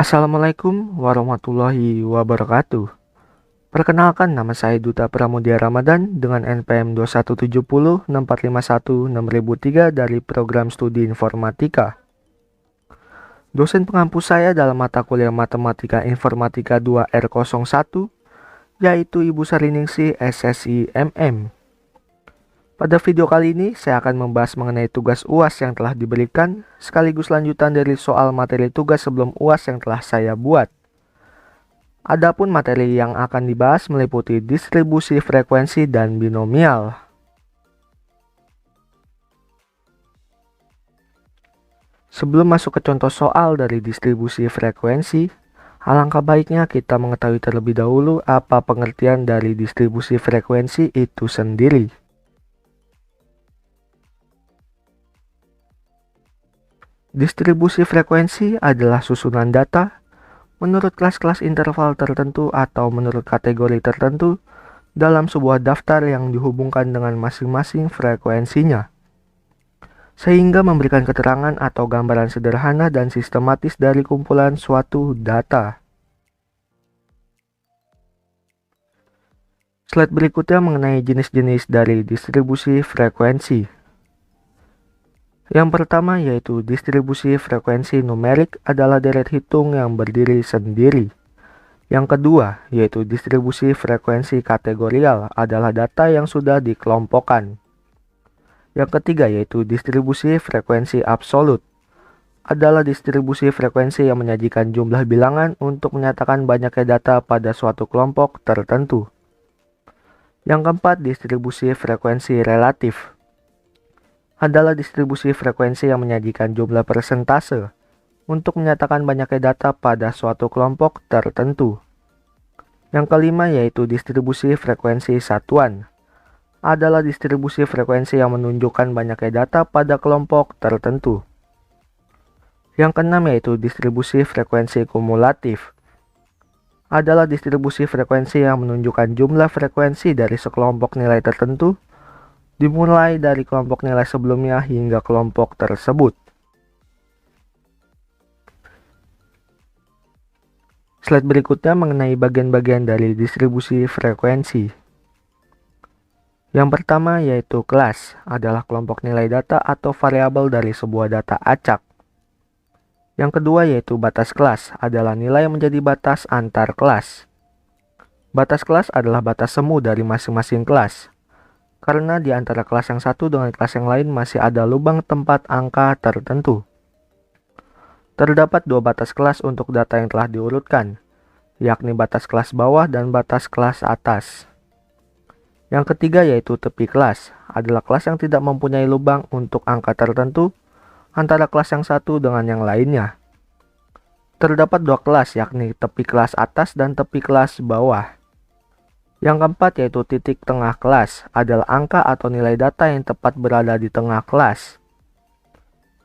Assalamualaikum warahmatullahi wabarakatuh. Perkenalkan, nama saya Duta Pramudia Ramadan dengan NPM 217064516003 dari Program Studi Informatika. Dosen pengampu saya dalam mata kuliah Matematika Informatika 2R01 yaitu Ibu Sariningsih SSI MM. Pada video kali ini saya akan membahas mengenai tugas UAS yang telah diberikan sekaligus lanjutan dari soal materi tugas sebelum UAS yang telah saya buat. Adapun materi yang akan dibahas meliputi distribusi frekuensi dan binomial. Sebelum masuk ke contoh soal dari distribusi frekuensi, alangkah baiknya kita mengetahui terlebih dahulu apa pengertian dari distribusi frekuensi itu sendiri. Distribusi frekuensi adalah susunan data menurut kelas-kelas interval tertentu atau menurut kategori tertentu dalam sebuah daftar yang dihubungkan dengan masing-masing frekuensinya, sehingga memberikan keterangan atau gambaran sederhana dan sistematis dari kumpulan suatu data. Slide berikutnya mengenai jenis-jenis dari distribusi frekuensi. Yang pertama yaitu distribusi frekuensi numerik adalah deret hitung yang berdiri sendiri. Yang kedua yaitu distribusi frekuensi kategorial adalah data yang sudah dikelompokkan. Yang ketiga yaitu distribusi frekuensi absolut adalah distribusi frekuensi yang menyajikan jumlah bilangan untuk menyatakan banyaknya data pada suatu kelompok tertentu. Yang keempat distribusi frekuensi relatif adalah distribusi frekuensi yang menyajikan jumlah persentase untuk menyatakan banyaknya data pada suatu kelompok tertentu. Yang kelima yaitu distribusi frekuensi satuan, adalah distribusi frekuensi yang menunjukkan banyaknya data pada kelompok tertentu. Yang keenam yaitu distribusi frekuensi kumulatif, adalah distribusi frekuensi yang menunjukkan jumlah frekuensi dari sekelompok nilai tertentu dimulai dari kelompok nilai sebelumnya hingga kelompok tersebut. Slide berikutnya mengenai bagian-bagian dari distribusi frekuensi. Yang pertama yaitu kelas, adalah kelompok nilai data atau variabel dari sebuah data acak. Yang kedua yaitu batas kelas, adalah nilai yang menjadi batas antar kelas. Batas kelas adalah batas semu dari masing-masing kelas, karena di antara kelas yang satu dengan kelas yang lain masih ada lubang tempat angka tertentu. Terdapat dua batas kelas untuk data yang telah diurutkan, yakni batas kelas bawah dan batas kelas atas. Yang ketiga yaitu tepi kelas, adalah kelas yang tidak mempunyai lubang untuk angka tertentu antara kelas yang satu dengan yang lainnya. Terdapat dua kelas, yakni tepi kelas atas dan tepi kelas bawah. Yang keempat yaitu titik tengah kelas, adalah angka atau nilai data yang tepat berada di tengah kelas.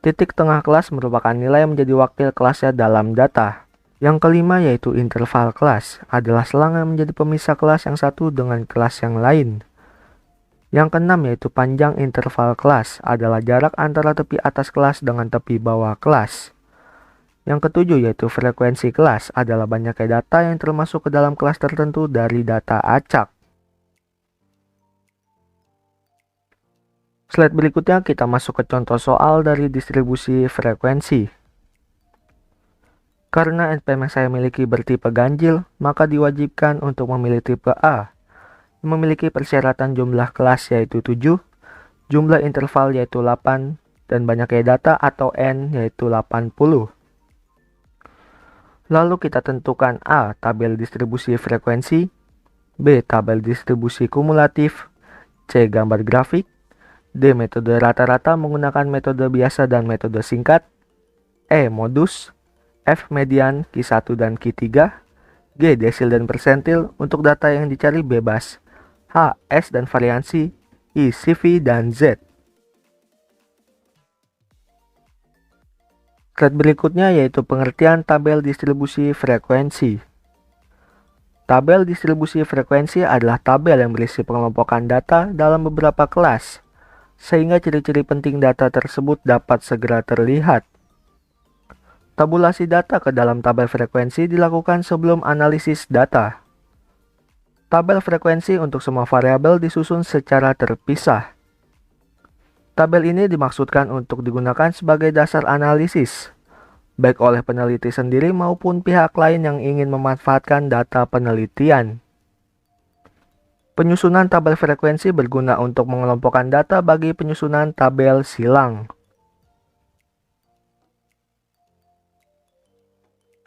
Titik tengah kelas merupakan nilai yang menjadi wakil kelasnya dalam data. Yang kelima yaitu interval kelas, adalah selang yang menjadi pemisah kelas yang satu dengan kelas yang lain. Yang keenam yaitu panjang interval kelas, adalah jarak antara tepi atas kelas dengan tepi bawah kelas. Yang ketujuh yaitu frekuensi kelas, adalah banyaknya data yang termasuk ke dalam kelas tertentu dari data acak. Slide berikutnya kita masuk ke contoh soal dari distribusi frekuensi. Karena NPM yang saya miliki bertipe ganjil, maka diwajibkan untuk memilih tipe A, yang memiliki persyaratan jumlah kelas yaitu 7, jumlah interval yaitu 8, dan banyaknya data atau N yaitu 80. Lalu kita tentukan A. Tabel distribusi frekuensi, B. Tabel distribusi kumulatif, C. Gambar grafik, D. Metode rata-rata menggunakan metode biasa dan metode singkat, E. Modus, F. Median, Q1 dan Q3, G. Desil dan persentil untuk data yang dicari bebas, H. S dan variansi, I. CV dan Z. Slide berikutnya yaitu pengertian tabel distribusi frekuensi. Tabel distribusi frekuensi adalah tabel yang berisi pengelompokan data dalam beberapa kelas, sehingga ciri-ciri penting data tersebut dapat segera terlihat. Tabulasi data ke dalam tabel frekuensi dilakukan sebelum analisis data. Tabel frekuensi untuk semua variabel disusun secara terpisah. Tabel ini dimaksudkan untuk digunakan sebagai dasar analisis, baik oleh peneliti sendiri maupun pihak lain yang ingin memanfaatkan data penelitian. Penyusunan tabel frekuensi berguna untuk mengelompokkan data bagi penyusunan tabel silang.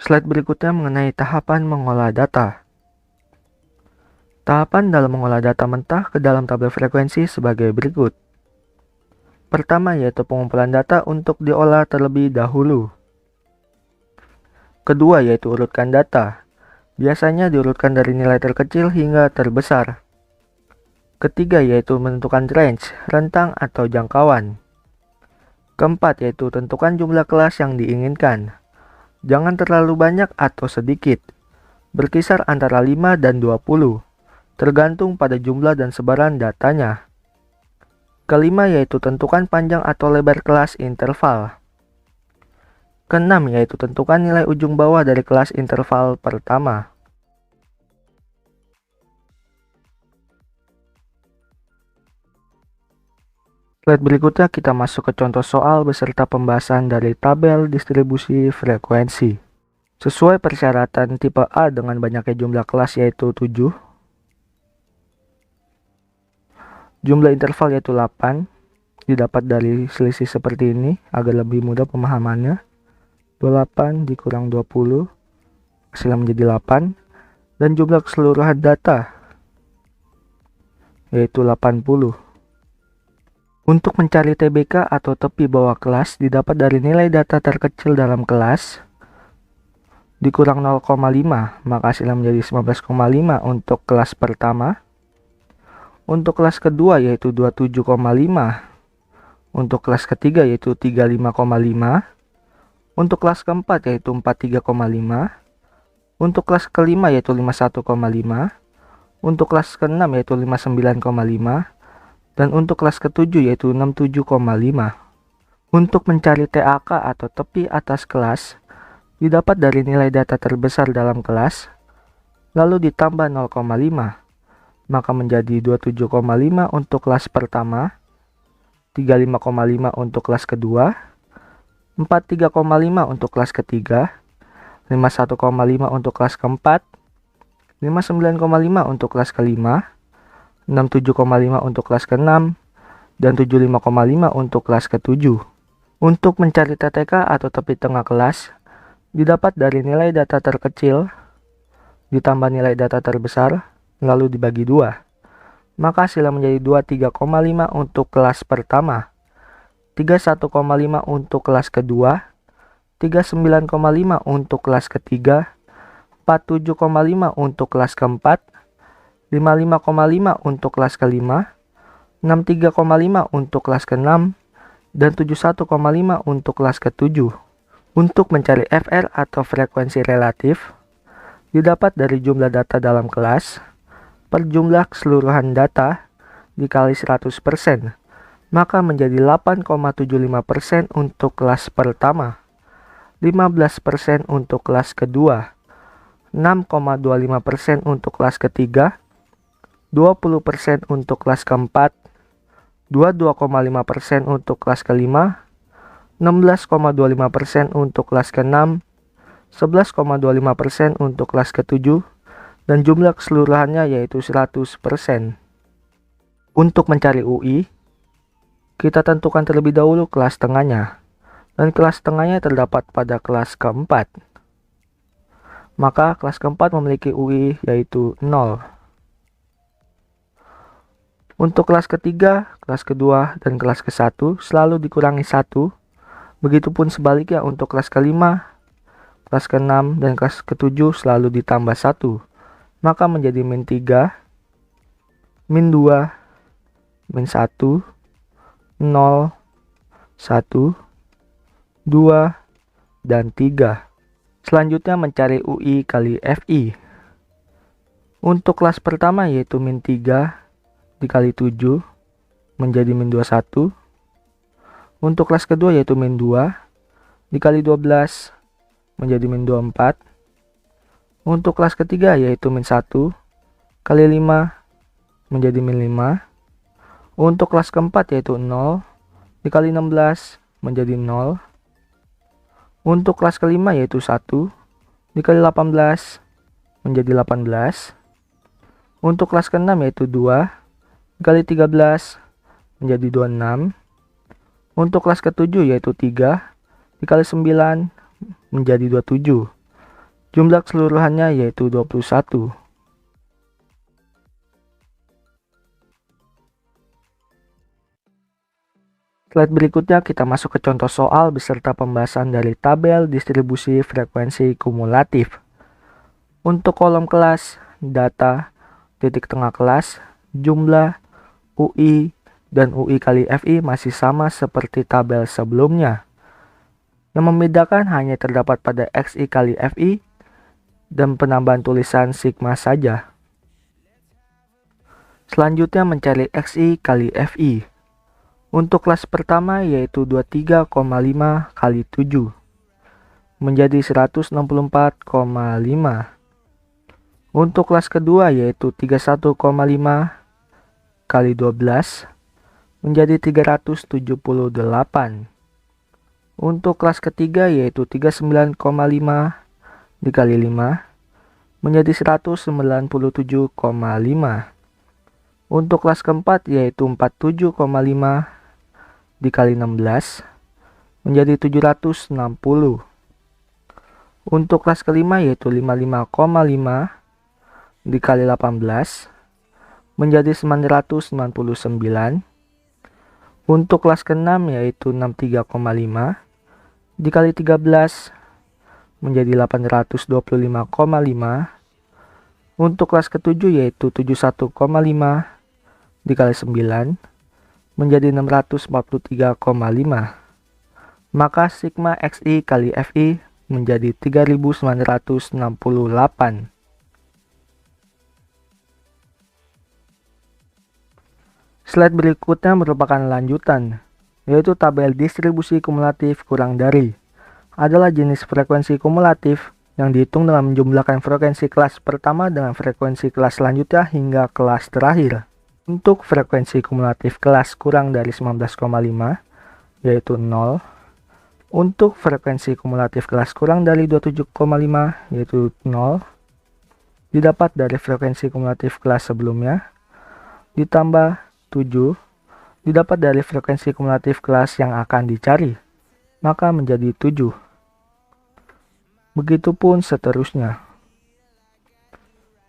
Slide berikutnya mengenai tahapan mengolah data. Tahapan dalam mengolah data mentah ke dalam tabel frekuensi sebagai berikut. Pertama yaitu pengumpulan data untuk diolah terlebih dahulu. Kedua yaitu urutkan data. Biasanya diurutkan dari nilai terkecil hingga terbesar. Ketiga yaitu menentukan range, rentang atau jangkauan. Keempat yaitu tentukan jumlah kelas yang diinginkan. Jangan terlalu banyak atau sedikit. Berkisar antara 5 dan 20, tergantung pada jumlah dan sebaran datanya. Kelima yaitu tentukan panjang atau lebar kelas interval. Keenam yaitu tentukan nilai ujung bawah dari kelas interval pertama. Slide berikutnya kita masuk ke contoh soal beserta pembahasan dari tabel distribusi frekuensi. Sesuai persyaratan tipe A dengan banyaknya jumlah kelas yaitu 7. Jumlah interval yaitu 8. Didapat dari selisih seperti ini agar lebih mudah pemahamannya. 28 dikurang 20 hasilnya menjadi 8. Dan jumlah keseluruhan data yaitu 80. Untuk mencari TBK atau tepi bawah kelas didapat dari nilai data terkecil dalam kelas dikurang 0,5, maka hasilnya menjadi 19,5 untuk kelas pertama. Untuk kelas kedua yaitu 27,5. Untuk kelas ketiga yaitu 35,5. Untuk kelas keempat yaitu 43,5. Untuk kelas kelima yaitu 51,5. Untuk kelas keenam yaitu 59,5. Dan untuk kelas ketujuh yaitu 67,5. Untuk mencari TAK atau tepi atas kelas, didapat dari nilai data terbesar dalam kelas, lalu ditambah 0,5, maka menjadi 27,5 untuk kelas pertama, 35,5 untuk kelas kedua, 43,5 untuk kelas ketiga, 51,5 untuk kelas keempat, 59,5 untuk kelas kelima, 67,5 untuk kelas ke-6, dan 75,5 untuk kelas ke-7. Untuk mencari TTK atau tepi tengah kelas, didapat dari nilai data terkecil, ditambah nilai data terbesar, lalu dibagi 2. Maka hasilnya menjadi 23,5 untuk kelas pertama, 31,5 untuk kelas kedua, 39,5 untuk kelas ketiga, 47,5 untuk kelas keempat, 55,5 untuk kelas kelima, 63,5 untuk kelas ke-6, dan 71,5 untuk kelas ke-7. Untuk mencari FR atau frekuensi relatif, didapat dari jumlah data dalam kelas per jumlah keseluruhan data dikali 100%, maka menjadi 8,75% untuk kelas pertama, 15% untuk kelas kedua, 6,25% untuk kelas ketiga, 20% untuk kelas keempat, 22,5% untuk kelas kelima, 16,25% untuk kelas keenam, 11,25% untuk kelas ketujuh, dan jumlah keseluruhannya yaitu 100%. Untuk mencari UI, kita tentukan terlebih dahulu kelas tengahnya, dan kelas tengahnya terdapat pada kelas keempat. Maka kelas keempat memiliki UI yaitu 0. Untuk kelas ketiga, kelas kedua, dan kelas ke-1 selalu dikurangi 1. Begitupun sebaliknya untuk kelas kelima, kelas ke-6, dan kelas ke-7 selalu ditambah 1. Maka menjadi min 3, min 2, min 1, 0, 1, 2, dan 3. Selanjutnya mencari UI kali FI. Untuk kelas pertama yaitu min 3 dikali 7 menjadi min 21. Untuk kelas kedua yaitu min 2 dikali 12 menjadi min 24. Untuk kelas ketiga yaitu min 1 kali 5 menjadi min 5. Untuk kelas keempat yaitu 0 dikali 16 menjadi 0. Untuk kelas kelima yaitu 1 dikali 18 menjadi 18. Untuk kelas keenam yaitu 2 dikali 13 menjadi 26. Untuk kelas ketujuh yaitu 3 dikali 9 menjadi 27. Jumlah keseluruhannya yaitu 21. Slide berikutnya kita masuk ke contoh soal beserta pembahasan dari tabel distribusi frekuensi kumulatif. Untuk kolom kelas, data, titik tengah kelas, jumlah, UI, dan UI kali FI masih sama seperti tabel sebelumnya. Yang membedakan hanya terdapat pada XI kali FI dan penambahan tulisan sigma saja. Selanjutnya mencari XI kali FI. Untuk kelas pertama yaitu 23,5 kali 7 menjadi 164,5. Untuk kelas kedua yaitu 31,5 kali 12 menjadi 378. Untuk kelas ketiga yaitu 39,5 dikali 5 menjadi 197,5. Untuk kelas keempat yaitu 47,5 dikali 16 menjadi 760. Untuk kelas kelima yaitu 55,5 dikali 18 menjadi 999. Untuk kelas ke-6 yaitu 63,5 dikali 13 menjadi 825,5. Untuk kelas ke-7 yaitu 71,5 dikali 9 menjadi 643,5. Maka sigma XI kali FI menjadi 3968. Slide berikutnya merupakan lanjutan, yaitu tabel distribusi kumulatif kurang dari. Adalah jenis frekuensi kumulatif yang dihitung dengan menjumlahkan frekuensi kelas pertama dengan frekuensi kelas selanjutnya hingga kelas terakhir. Untuk frekuensi kumulatif kelas kurang dari 19,5 yaitu 0. Untuk frekuensi kumulatif kelas kurang dari 27,5 yaitu 0. Didapat dari frekuensi kumulatif kelas sebelumnya ditambah 7 didapat dari frekuensi kumulatif kelas yang akan dicari, maka menjadi 7. Begitupun seterusnya,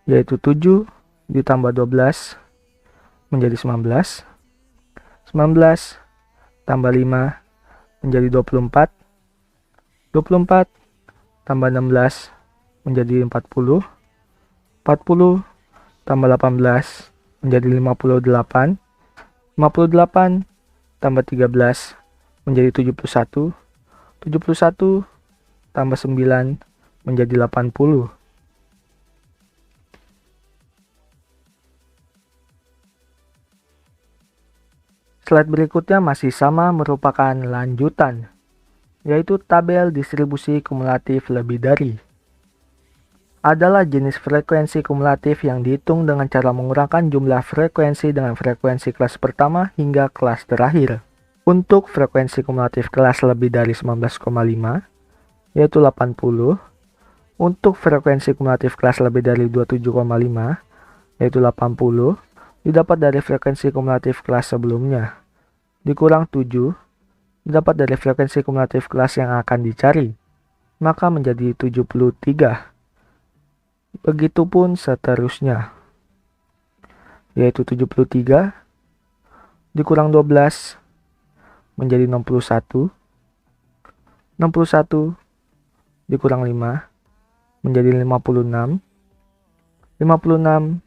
yaitu 7 ditambah 12 menjadi 19, 19 tambah 5 menjadi 24, 24 tambah 16 menjadi 40, 40 tambah 18 menjadi 58, 58 tambah 13 menjadi 71, 71 tambah 9 menjadi 80. Slide berikutnya masih sama merupakan lanjutan, yaitu tabel distribusi kumulatif lebih dari. Adalah jenis frekuensi kumulatif yang dihitung dengan cara mengurangkan jumlah frekuensi dengan frekuensi kelas pertama hingga kelas terakhir. Untuk frekuensi kumulatif kelas lebih dari 19,5 yaitu 80. Untuk frekuensi kumulatif kelas lebih dari 27,5 yaitu 80 didapat dari frekuensi kumulatif kelas sebelumnya dikurang 7 didapat dari frekuensi kumulatif kelas yang akan dicari, maka menjadi 73. Begitupun seterusnya, yaitu 73 dikurang 12 menjadi 61, 61 dikurang 5 menjadi 56, 56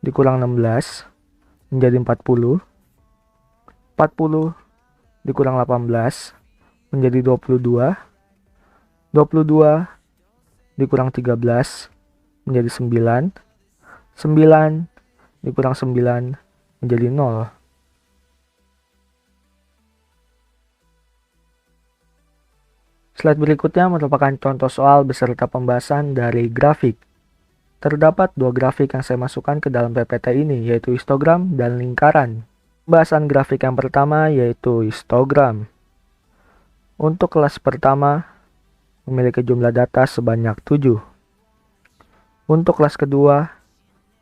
dikurang 16 menjadi 40, 40 dikurang 18 menjadi 22, 22 dikurang 13 menjadi 9, 9 dikurang 9 menjadi 0. Slide berikutnya merupakan contoh soal beserta pembahasan dari grafik. Terdapat dua grafik yang saya masukkan ke dalam PPT ini, yaitu histogram dan lingkaran. Pembahasan grafik yang pertama yaitu histogram. Untuk kelas pertama, memiliki jumlah data sebanyak 7. Untuk kelas kedua,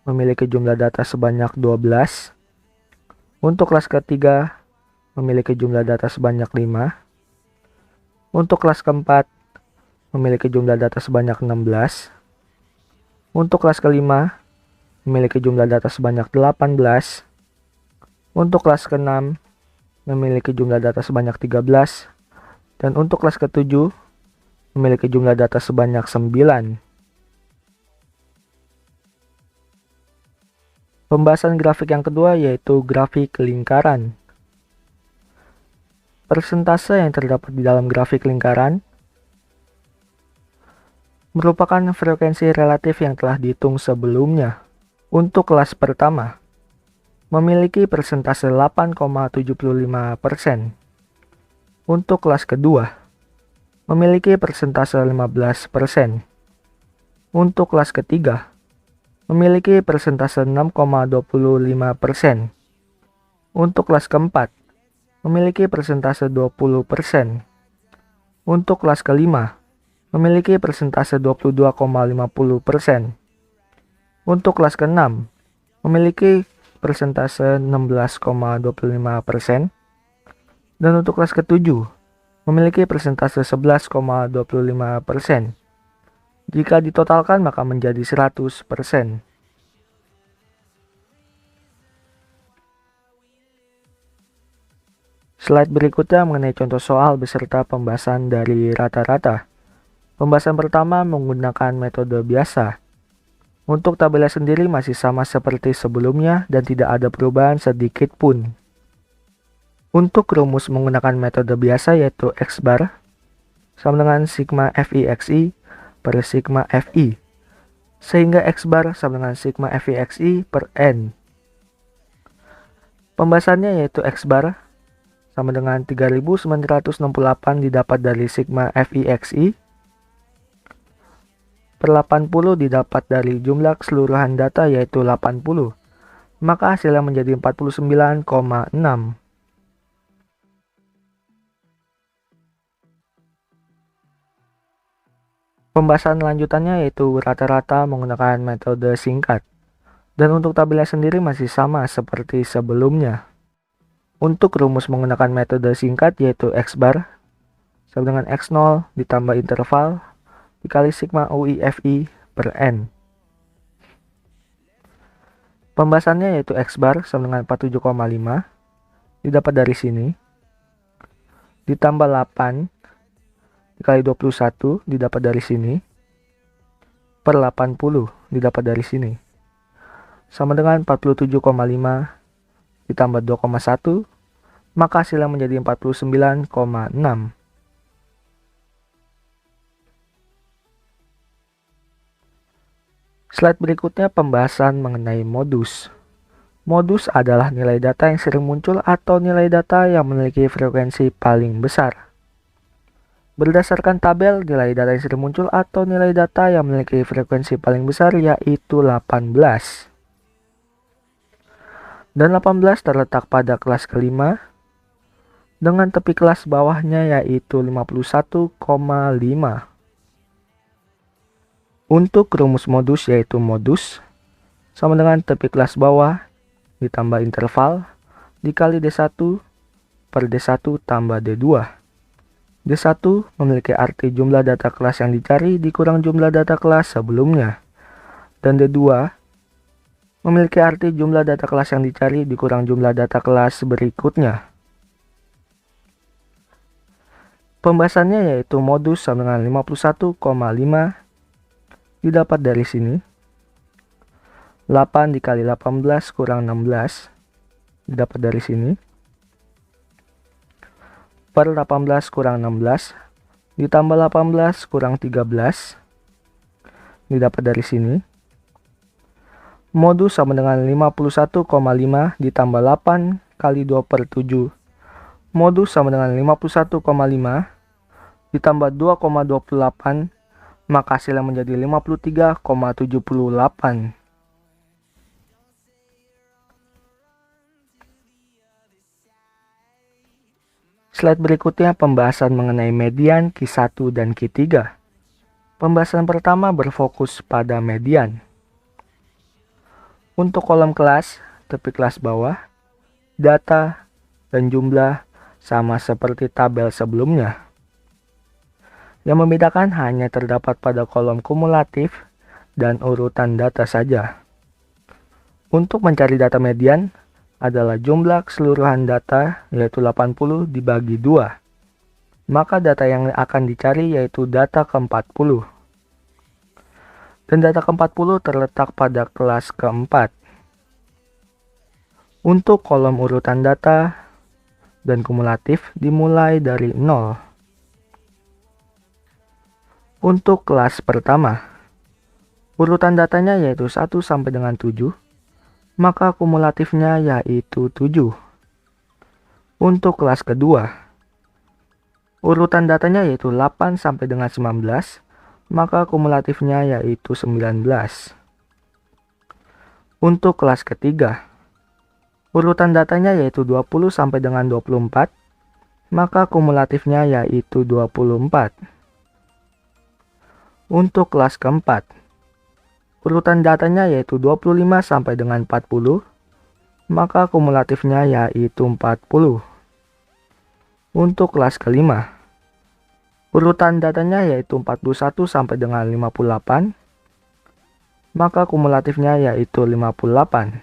memiliki jumlah data sebanyak 12. Untuk kelas ketiga, memiliki jumlah data sebanyak 5. Untuk kelas keempat, memiliki jumlah data sebanyak 16. Untuk kelas kelima, memiliki jumlah data sebanyak 18. Untuk kelas keenam, memiliki jumlah data sebanyak 13. Dan untuk kelas ketujuh, memiliki jumlah data sebanyak 9. Pembahasan grafik yang kedua yaitu grafik lingkaran. Persentase yang terdapat di dalam grafik lingkaran merupakan frekuensi relatif yang telah dihitung sebelumnya. Untuk kelas pertama, memiliki persentase 8,75%. Untuk kelas kedua, memiliki persentase 15%. Untuk kelas ketiga, memiliki persentase 6,25%. Untuk kelas keempat, memiliki persentase 20%. Untuk kelas kelima, memiliki persentase 22,50%. Untuk kelas keenam, memiliki persentase 16,25%. Dan untuk kelas ketujuh, memiliki persentase 11,25%. Jika ditotalkan maka menjadi 100%. Slide berikutnya mengenai contoh soal beserta pembahasan dari rata-rata. Pembahasan pertama menggunakan metode biasa. Untuk tabelnya sendiri masih sama seperti sebelumnya dan tidak ada perubahan sedikit pun. Untuk rumus menggunakan metode biasa yaitu X bar sama dengan sigma FIXI per sigma FI. Sehingga X bar sama dengan sigma FIXI per N. Pembahasannya yaitu X bar sama dengan 3968 didapat dari sigma FIXI per 80 didapat dari jumlah keseluruhan data yaitu 80. Maka hasilnya menjadi 49,6. Pembahasan lanjutannya yaitu rata-rata menggunakan metode singkat. Dan untuk tabelnya sendiri masih sama seperti sebelumnya. Untuk rumus menggunakan metode singkat yaitu X bar sama dengan X0 ditambah interval dikali sigma UIFI per N. Pembahasannya yaitu X bar sama dengan 47,5 didapat dari sini. Ditambah 8 dikali 21 didapat dari sini. Per 80 didapat dari sini. Sama dengan 47,5 ditambah 2,1, maka hasilnya menjadi 49,6. Slide berikutnya pembahasan mengenai modus. Modus adalah nilai data yang sering muncul atau nilai data yang memiliki frekuensi paling besar. Berdasarkan tabel, nilai data yang sering muncul atau nilai data yang memiliki frekuensi paling besar yaitu 18. Dan 18 terletak pada kelas kelima dengan tepi kelas bawahnya yaitu 51,5. Untuk rumus modus yaitu modus sama dengan tepi kelas bawah ditambah interval dikali D1 per D1 tambah D2. D1 memiliki arti jumlah data kelas yang dicari dikurang jumlah data kelas sebelumnya. Dan D2 memiliki arti jumlah data kelas yang dicari dikurang jumlah data kelas berikutnya. Pembahasannya yaitu modus sama dengan 51,5 didapat dari sini. 8 dikali 18 kurang 16 didapat dari sini. Per 18 kurang 16 ditambah 18 kurang 13 didapat dari sini. Modus sama dengan 51,5 ditambah 8 kali 2 per 7. Modus sama dengan 51,5 ditambah 2,28, maka hasilnya menjadi 53,78. Slide berikutnya pembahasan mengenai median, Q1 dan Q3. Pembahasan pertama berfokus pada median. Untuk kolom kelas, tepi kelas bawah, data, dan jumlah sama seperti tabel sebelumnya. Yang membedakan hanya terdapat pada kolom kumulatif dan urutan data saja. Untuk mencari data median adalah jumlah keseluruhan data, yaitu 80 dibagi 2. Maka data yang akan dicari yaitu data ke-40. Dan data ke-40 terletak pada kelas keempat. Untuk kolom urutan data dan kumulatif dimulai dari 0. Untuk kelas pertama, urutan datanya yaitu 1 sampai dengan 7, maka kumulatifnya yaitu 7. Untuk kelas kedua, urutan datanya yaitu 8 sampai dengan 19, maka kumulatifnya yaitu 19. Untuk kelas ketiga, urutan datanya yaitu 20 sampai dengan 24, maka kumulatifnya yaitu 24. Untuk kelas keempat, urutan datanya yaitu 25 sampai dengan 40, maka kumulatifnya yaitu 40. Untuk kelas kelima, urutan datanya yaitu 41 sampai dengan 58, maka kumulatifnya yaitu 58.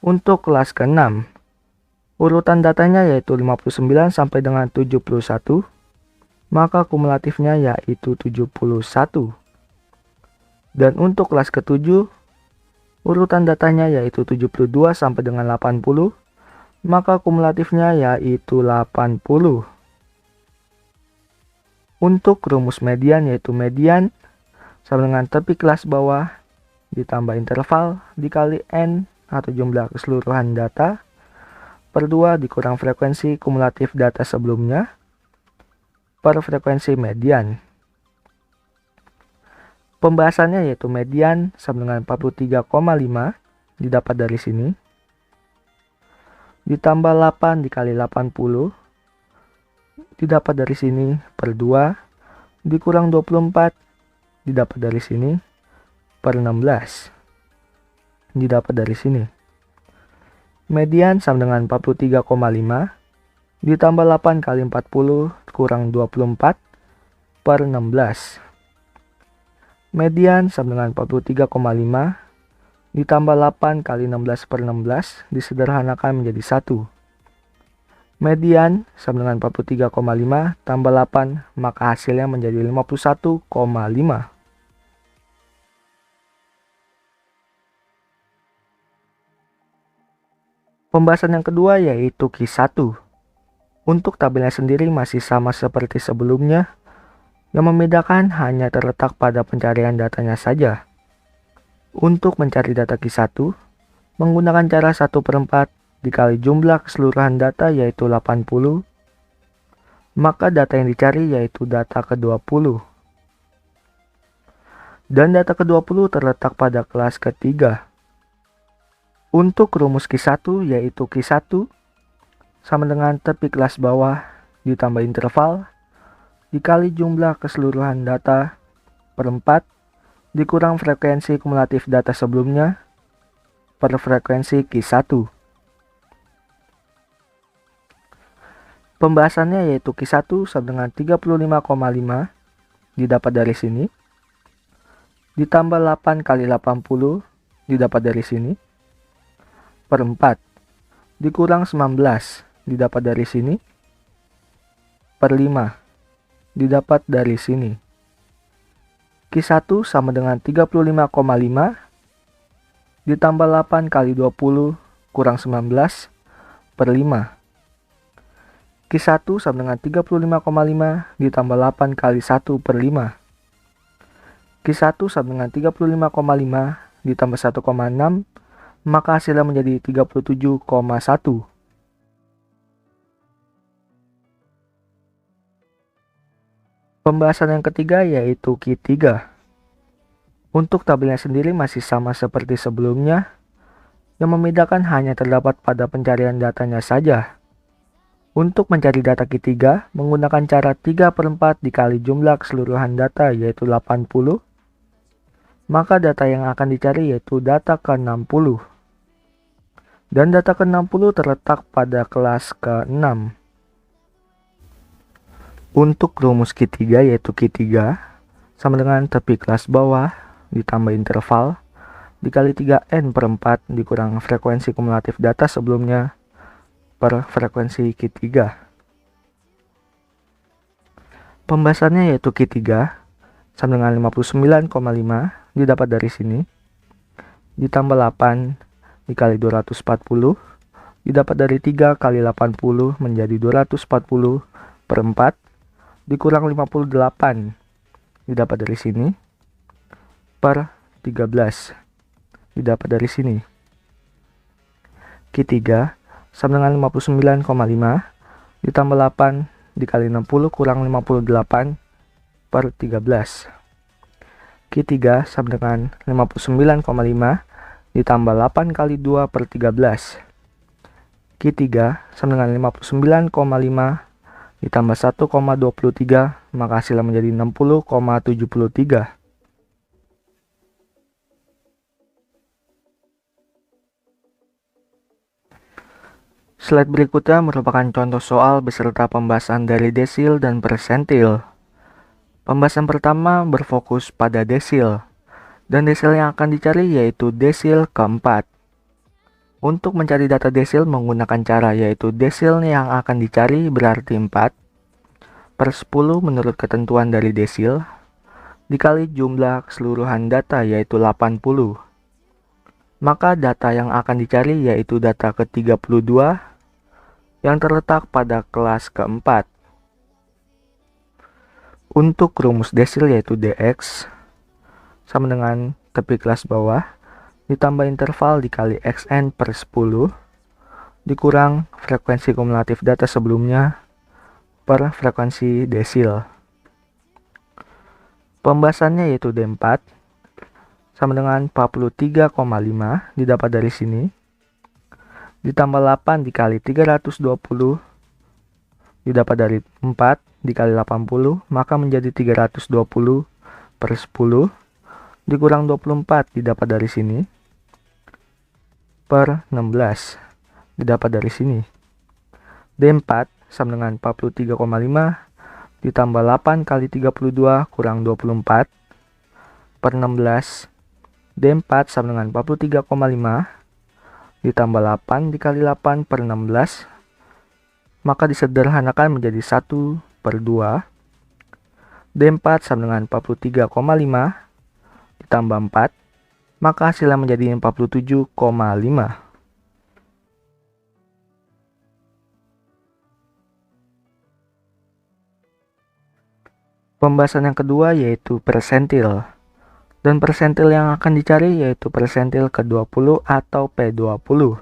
Untuk kelas keenam, urutan datanya yaitu 59 sampai dengan 71, maka kumulatifnya yaitu 71. Dan untuk kelas ketujuh, urutan datanya yaitu 72 sampai dengan 80, maka kumulatifnya yaitu 80. Untuk rumus median yaitu median sama dengan tepi kelas bawah ditambah interval dikali N atau jumlah keseluruhan data per 2 dikurang frekuensi kumulatif data sebelumnya per frekuensi median. Pembahasannya yaitu median sama dengan 43,5 didapat dari sini. Ditambah 8 dikali 80 didapat dari sini per 2 dikurang 24 didapat dari sini per 16 didapat dari sini. Median sama dengan 43,5 ditambah 8 kali 40 kurang 24 per 16. Median sama dengan 43,5 ditambah 8 kali 16 per 16 disederhanakan menjadi 1. Median sama dengan 43,5 tambah 8, maka hasilnya menjadi 51,5. Pembahasan yang kedua yaitu Q1. Untuk tabelnya sendiri masih sama seperti sebelumnya. Yang membedakan hanya terletak pada pencarian datanya saja. Untuk mencari data Q1, menggunakan cara 1/4 dikali jumlah keseluruhan data yaitu 80, maka data yang dicari yaitu data ke-20. Dan data ke-20 terletak pada kelas ketiga. Untuk rumus Q1 yaitu Q1 sama dengan tepi kelas bawah ditambah interval dikali jumlah keseluruhan data per 4 dikurang frekuensi kumulatif data sebelumnya per frekuensi Q1. Pembahasannya yaitu Q1 sama dengan 35,5 didapat dari sini. Ditambah 8 kali 80 didapat dari sini. Per 4 dikurang 19 didapat dari sini. Per 5 didapat dari sini. Q1 sama dengan 35,5 ditambah 8 kali 20 kurang 19 per 5. Q1 sama dengan 35,5 ditambah 8 kali 1 per 5. Q1 sama dengan 35,5 ditambah 1,6, maka hasilnya menjadi 37,1. Pembahasan yang ketiga yaitu Ki 3. Untuk tabelnya sendiri masih sama seperti sebelumnya, yang membedakan hanya terdapat pada pencarian datanya saja. Untuk mencari data Ki 3, menggunakan cara 3/4 dikali jumlah keseluruhan data yaitu 80, maka data yang akan dicari yaitu data ke-60. Dan data ke-60 terletak pada kelas ke-6. Untuk rumus Ki 3 yaitu Ki 3 sama dengan tepi kelas bawah ditambah interval dikali 3n/4 dikurang frekuensi kumulatif data sebelumnya per frekuensi Ki 3. Pembahasannya yaitu Ki 3 sama dengan 59,5 didapat dari sini ditambah 8 dikali 240 didapat dari 3 kali 80 menjadi 240/4 dikurang 58 didapat dari sini per 13 didapat dari sini. Ki 3 sama dengan 59,5 ditambah 8 dikali 60 kurang 58 per 13. Ki 3 sama dengan 59,5 ditambah 8 kali 2 per 13. Ki 3 sama dengan 59,5 ditambah 1,23, maka hasilnya menjadi 60,73. Slide berikutnya merupakan contoh soal beserta pembahasan dari desil dan persentil. Pembahasan pertama berfokus pada desil, dan desil yang akan dicari yaitu desil keempat. Untuk mencari data desil menggunakan cara yaitu desil yang akan dicari berarti 4/10 menurut ketentuan dari desil, dikali jumlah keseluruhan data yaitu 80. Maka data yang akan dicari yaitu data ke-32 yang terletak pada kelas keempat. Untuk rumus desil yaitu dx sama dengan tepi kelas bawah ditambah interval dikali xn/10 dikurang frekuensi kumulatif data sebelumnya per frekuensi desil. Pembahasannya yaitu D4 sama dengan 43,5 didapat dari sini ditambah 8 dikali 320 didapat dari 4 dikali 80, maka menjadi 320/10 dikurang 24 didapat dari sini per 16 didapat dari sini. D4 sama dengan 43,5 ditambah 8 kali 32 kurang 24 per 16. D4 sama dengan 43,5 ditambah 8 dikali 8 per 16, maka disederhanakan menjadi 1/2. D4 sama dengan 43,5 ditambah 4, maka hasilnya menjadi 47,5. Pembahasan yang kedua yaitu persentil. Dan persentil yang akan dicari yaitu persentil ke-20 atau P20.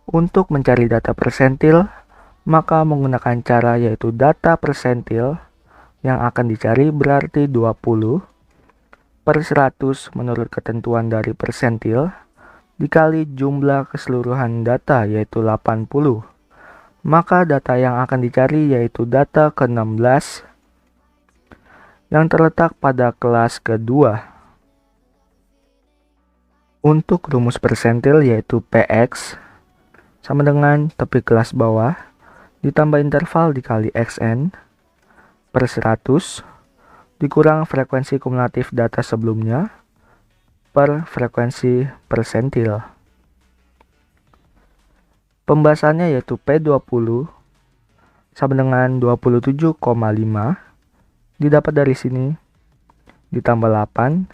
Untuk mencari data persentil, maka menggunakan cara yaitu data persentil yang akan dicari berarti 20/100 menurut ketentuan dari persentil dikali jumlah keseluruhan data yaitu 80. Maka data yang akan dicari yaitu data ke-16 yang terletak pada kelas kedua. Untuk rumus persentil yaitu Px sama dengan tepi kelas bawah ditambah interval dikali xn/100 dikurang frekuensi kumulatif data sebelumnya per frekuensi persentil. Pembahasannya yaitu P20 sama dengan 27,5 didapat dari sini ditambah 8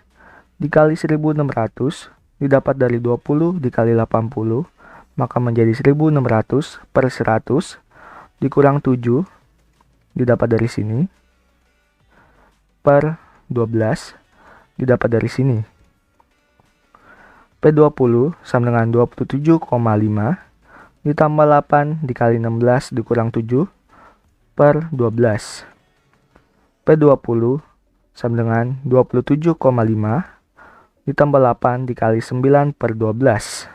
dikali 1600 didapat dari 20 dikali 80, maka menjadi 1600/100 dikurang 7 didapat dari sini per 12 didapat dari sini. P20 sama dengan 27,5 ditambah 8 dikali 16 dikurang 7 per 12. P20 sama dengan 27,5 ditambah 8 dikali 9 per 12.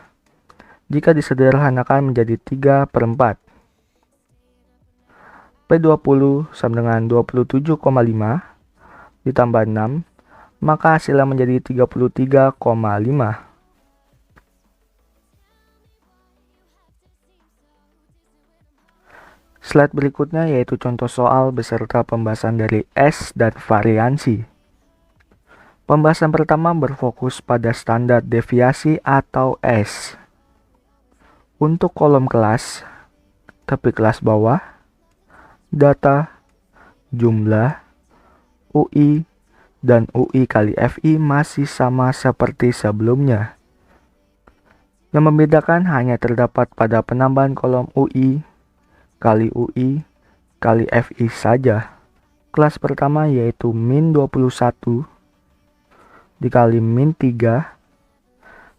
Jika disederhanakan menjadi 3/4. P20 sama dengan 27,5 ditambah 6, maka hasilnya menjadi 33,5. Slide berikutnya yaitu contoh soal beserta pembahasan dari S dan variansi. Pembahasan pertama berfokus pada standar deviasi atau S. Untuk kolom kelas, tapi kelas bawah, data, jumlah, UI, dan UI kali FI masih sama seperti sebelumnya. Yang membedakan hanya terdapat pada penambahan kolom UI kali UI kali FI saja. Kelas pertama yaitu min 21 dikali min 3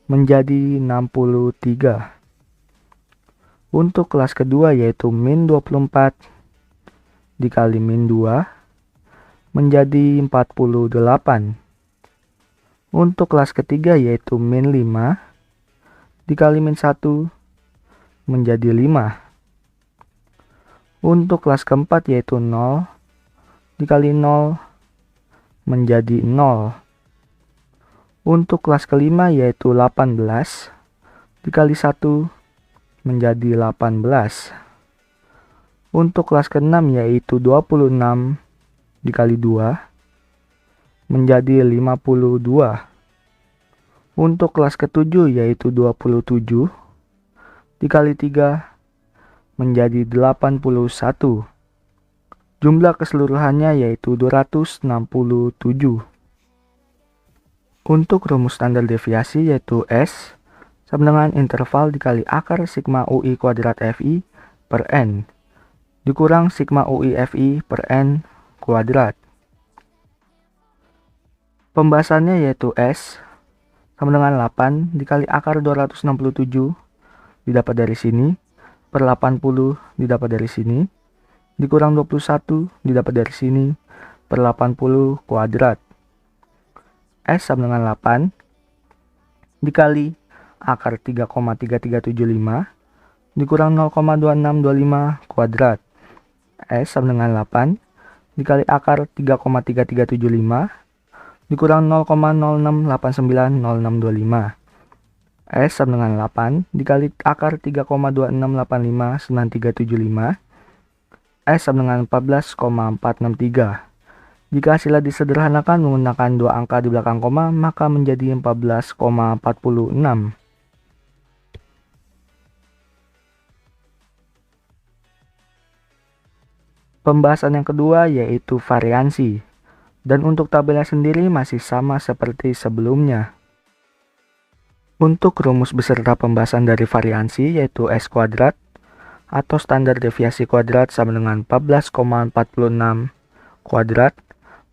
menjadi 63. Untuk kelas kedua yaitu min 24 dikali min 2 menjadi 48. Untuk kelas ketiga yaitu min 5 dikali min 1 menjadi 5. Untuk kelas keempat yaitu 0 dikali 0 menjadi 0. Untuk kelas kelima yaitu 18 dikali 1 menjadi 18. Untuk kelas keenam yaitu 26 dikali 2 menjadi 52. Untuk kelas ketujuh yaitu 27 dikali 3 menjadi 81. Jumlah keseluruhannya yaitu 267. Untuk rumus standar deviasi yaitu S sama dengan interval dikali akar sigma UI kuadrat FI per N dikurang sigma UI FI per N kuadrat. Pembahasannya yaitu S sama dengan 8 dikali akar 267 didapat dari sini per 80 didapat dari sini, dikurang 21 didapat dari sini, per 80 kuadrat. S sama dengan 8 dikali akar 3,3375 dikurang 0,2625 kuadrat. S sama dengan 8 dikali akar 3,3375 dikurang 0,06890625. S sama dengan 8 dikali akar 3,26859375. S sama dengan 14,463. Jika hasilnya disederhanakan menggunakan dua angka di belakang koma, maka menjadi 14,46. Pembahasan yang kedua yaitu variansi. Dan untuk tabelnya sendiri masih sama seperti sebelumnya. Untuk rumus beserta pembahasan dari variansi yaitu S kuadrat atau standar deviasi kuadrat sama dengan 14,46 kuadrat,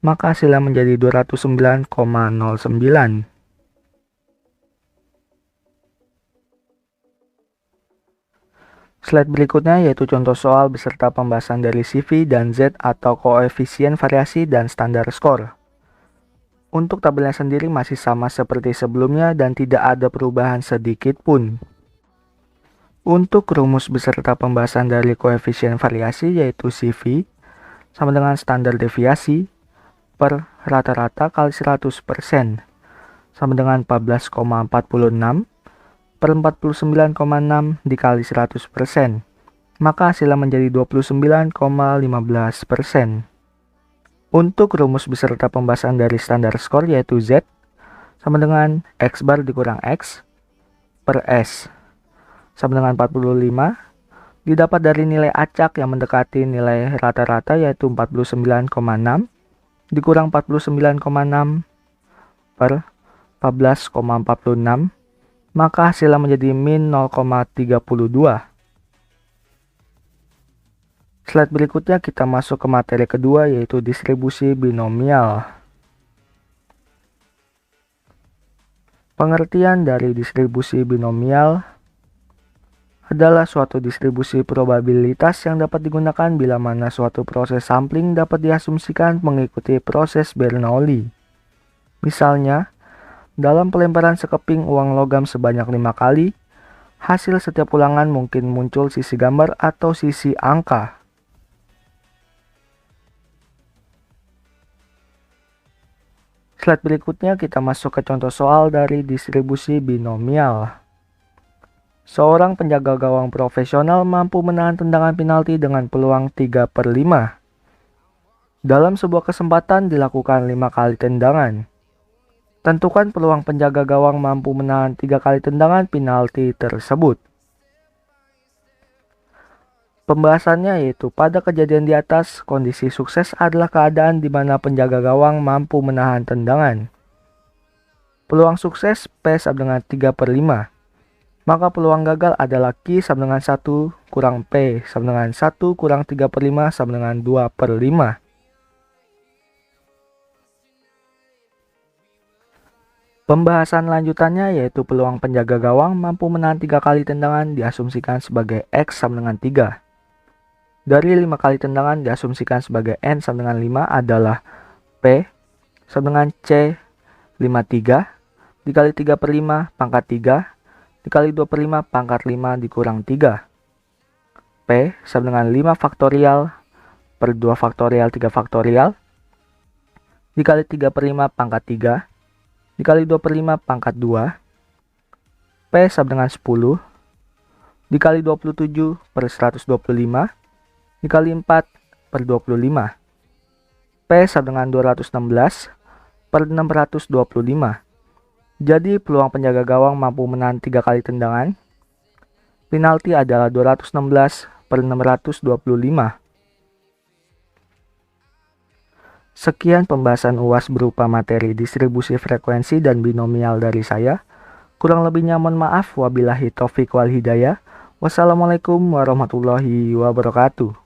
maka hasilnya menjadi 209,09. Slide berikutnya yaitu contoh soal beserta pembahasan dari CV dan Z atau koefisien variasi dan standar skor. Untuk tabelnya sendiri masih sama seperti sebelumnya dan tidak ada perubahan sedikit pun. Untuk rumus beserta pembahasan dari koefisien variasi yaitu CV sama dengan standar deviasi per rata-rata kali 100% sama dengan 14,46 per 49,6 dikali 100%. Maka hasilnya menjadi 29,15%. Untuk rumus beserta pembahasan dari standar skor yaitu Z sama dengan X bar dikurang X per S sama dengan 45 didapat dari nilai acak yang mendekati nilai rata-rata yaitu 49,6 dikurang 49,6 per 14,46, maka hasilnya menjadi min 0,32. Slide berikutnya kita masuk ke materi kedua yaitu distribusi binomial. Pengertian dari distribusi binomial adalah suatu distribusi probabilitas yang dapat digunakan bila mana suatu proses sampling dapat diasumsikan mengikuti proses Bernoulli. Misalnya, dalam pelemparan sekeping uang logam sebanyak 5 kali, hasil setiap ulangan mungkin muncul sisi gambar atau sisi angka. Slide berikutnya kita masuk ke contoh soal dari distribusi binomial. Seorang penjaga gawang profesional mampu menahan tendangan penalti dengan peluang 3/5. Dalam sebuah kesempatan dilakukan 5 kali tendangan. Tentukan peluang penjaga gawang mampu menahan 3 kali tendangan penalti tersebut. Pembahasannya yaitu pada kejadian di atas, kondisi sukses adalah keadaan di mana penjaga gawang mampu menahan tendangan. Peluang sukses P sama dengan 3/5. Maka peluang gagal adalah Q sama dengan 1 kurang P sama dengan 1 kurang 3/5 sama dengan 2/5. Pembahasan lanjutannya yaitu peluang penjaga gawang mampu menahan 3 kali tendangan diasumsikan sebagai X sama dengan 3. Dari 5 kali tendangan diasumsikan sebagai N sama dengan 5 adalah P sama dengan C 53 dikali 3/5 pangkat 3 dikali 2/5 pangkat 5 dikurang 3. P sama dengan 5 faktorial per 2 faktorial 3 faktorial dikali 3/5 pangkat 3 dikali 2/5 pangkat 2. P sama dengan 10 dikali 27 per 125 dikali 4 per 25. P sama dengan 216 per 625. Jadi peluang penjaga gawang mampu menahan 3 kali tendangan. Penalti adalah 216 per 625. Sekian pembahasan UAS berupa materi distribusi frekuensi dan binomial dari saya. Kurang lebihnya mohon maaf. Wabillahi taufiq wal hidayah. Wassalamualaikum warahmatullahi wabarakatuh.